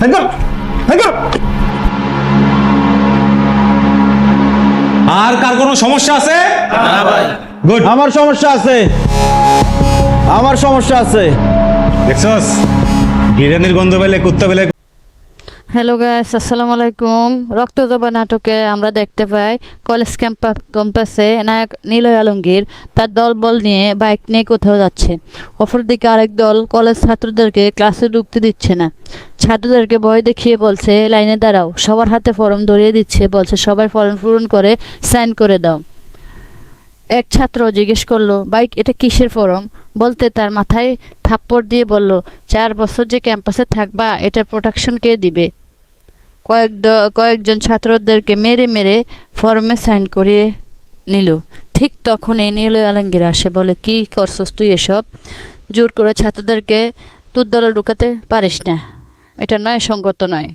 আর কার কোনো সমস্যা আছে? না ভাই। গুড। আমার সমস্যা আছে, আমার সমস্যা আছে। দেখছস, বিরিয়ানির গন্ধ পেলে কুত্তা পেলে। হ্যালো গাইস, আসসালামু আলাইকুম। রক্তজবা নাটকে আমরা দেখতে পাই কলেজ ক্যাম্পাসে নায়ক নিলয় আলমগীর তার দলবল নিয়ে বাইক নিয়ে কোথাও যাচ্ছে। অপরদিকে আরেক দল কলেজ ছাত্রদেরকে ক্লাসে ঢুকতে দিচ্ছে না। ছাত্রদেরকে ভয় দেখিয়ে বলছে লাইনে দাঁড়াও, সবার হাতে ফর্ম ধরিয়ে দিচ্ছে, বলছে সবাই ফর্ম পূরণ করে সাইন করে দাও। এক ছাত্র জিজ্ঞেস করলো, বাইক এটা কিসের ফর্ম? বলতে তার মাথায় থাপ্পড় দিয়ে বলল, 4 বছর যে ক্যাম্পাসে থাকবা এটা প্রোটেকশন কে দিবে? কয়েকজন ছাত্রদেরকে মেরে মেরে ফর্মে সাইন করিয়ে নিল। ঠিক তখনই নিলয় আলমগীর আসে, বলে কি করছস তুই এসব? জোর করে ছাত্রদেরকে তোর দলে ঢুকাতে পারিস না, এটা নয়, সঙ্গত নয়।